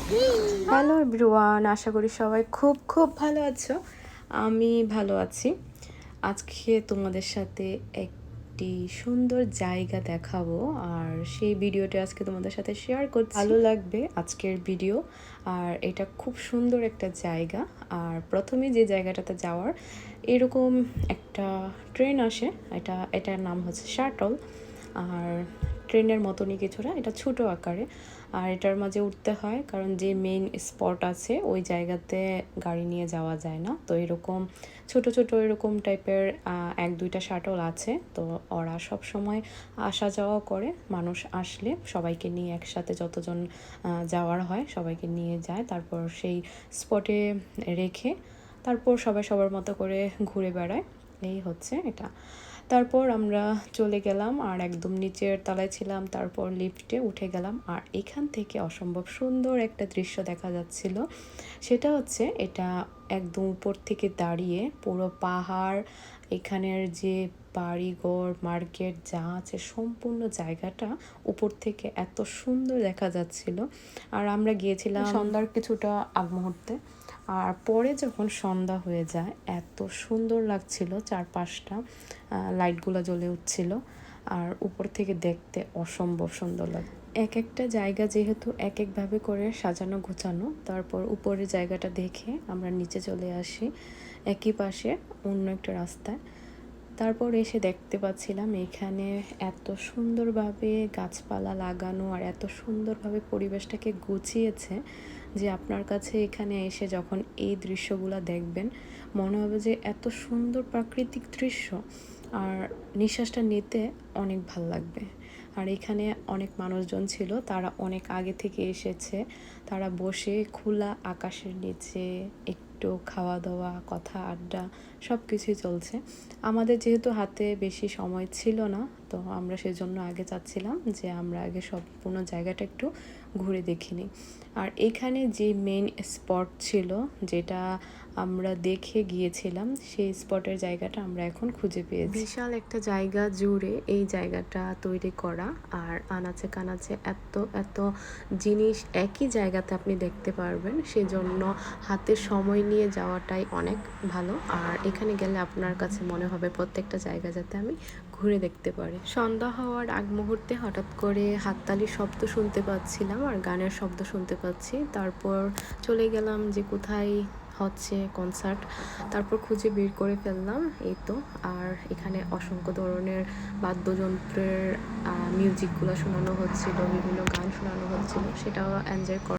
Hello everyone, আশা করি সবাই খুব খুব ভালো আছো। আমি ভালো আছি। আজকে তোমাদের সাথে একটি সুন্দর জায়গা দেখাবো, আর সেই ভিডিওটা আজকে তোমাদের সাথে শেয়ার করছি। ভালো লাগবে আজকের ভিডিও। আর এটা খুব সুন্দর একটা জায়গা। আর প্রথমে যে জায়গাটাতে যাওয়ার এরকম একটা ট্রেন আসে, এটার নাম হচ্ছে শাটল। আর ট্রেনের মতনই কিছুটা, এটা ছোট আকারে। আর এটার মাঝে উঠতে হয়, কারণ যে মেইন স্পট আছে ওই জায়গাতে গাড়ি নিয়ে যাওয়া যায় না। তো এরকম ছোট ছোট এরকম টাইপের এক দুইটা শাটল আছে। তো ওরা সব সময় আসা যাওয়া করে, মানুষ আসলে সবাইকে নিয়ে একসাথে যতজন যাওয়ার হয় সবাইকে নিয়ে যায়, তারপর সেই স্পটে রেখে তারপর সবাই সবার মতো করে ঘুরে বেড়ায়। এই হচ্ছে এটা। তারপর আমরা চলে গেলাম, আর একদম নিচের তলায় ছিলাম, তারপর লিফটে উঠে গেলাম। আর এখান থেকে অসম্ভব সুন্দর একটা দৃশ্য দেখা যাচ্ছিল। সেটা হচ্ছে এটা একদম উপর থেকে দাঁড়িয়ে পুরো পাহাড়, এখানের যে বাড়িঘর মার্কেট যা আছে সম্পূর্ণ জায়গাটা উপর থেকে এত সুন্দর দেখা যাচ্ছিল। আর আমরা গিয়েছিলাম সন্ধ্যার কিছুটা আগ মুহূর্তে। আর পরে যখন সন্ধ্যা হয়ে যায় এত সুন্দর লাগছিল, চারপাশটা লাইটগুলো জ্বলে উঠছিল। আর উপর থেকে দেখতে অসম্ভব সুন্দর লাগে। এক একটা জায়গা যেহেতু এক একভাবে করে সাজানো গোছানো, তারপর উপরের জায়গাটা দেখে আমরা নিচে চলে আসি একই পাশে অন্য একটা রাস্তায়। তারপর এসে দেখতে পাচ্ছিলাম এখানে এত সুন্দরভাবে গাছপালা লাগানো আর এত সুন্দরভাবে পরিবেশটাকে গুছিয়েছে যে আপনার কাছে এখানে এসে যখন এই দৃশ্যগুলো দেখবেন মনে হবে যে এত সুন্দর প্রাকৃতিক দৃশ্য, আর নিঃশ্বাসটা নিতে অনেক ভাল লাগবে। আর এখানে অনেক মানুষজন ছিল, তারা অনেক আগে থেকে এসেছে। তারা বসে খোলা আকাশের নিচে একটু খাওয়া দাওয়া, কথা আড্ডা সব কিছুই চলছে। আমাদের যেহেতু হাতে বেশি সময় ছিল না, তো আমরা সেজন্য আগে চাচ্ছিলাম যে আমরা আগে সম্পূর্ণ জায়গাটা একটু ঘুরে দেখিনি। আর এখানে যে মেইন স্পট ছিল যেটা আমরা দেখে গিয়েছিলাম, সেই স্পটের জায়গাটা আমরা এখন খুঁজে পেয়েছি। বিশাল একটা জায়গা জুড়ে এই জায়গাটা তৈরি করা, আর আনাচে কানাচে এত এত জিনিস একই জায়গাতে আপনি দেখতে পারবেন। সেজন্য হাতে সময় নিয়ে যাওয়াটাই অনেক ভালো। আর এখানে গেলে আপনার কাছে মনে হবে প্রত্যেকটা জায়গা যাতে আমি ঘুরে দেখতে পারি। সন্ধ্যা হওয়ার আগ মুহূর্তে হঠাৎ করে হাততালির শব্দ শুনতে পাচ্ছিলাম আর গানের শব্দ শুনতে পাচ্ছি। তারপর চলে গেলাম যে কোথায় হচ্ছে কনসার্ট, তারপর খুঁজে বের করে ফেললাম এই তো। আর এখানে অসংখ্য ধরনের বাদ্যযন্ত্রের মিউজিকগুলো শোনানো হচ্ছিল, বিভিন্ন গান শোনানো হচ্ছিল, সেটাও এনজয়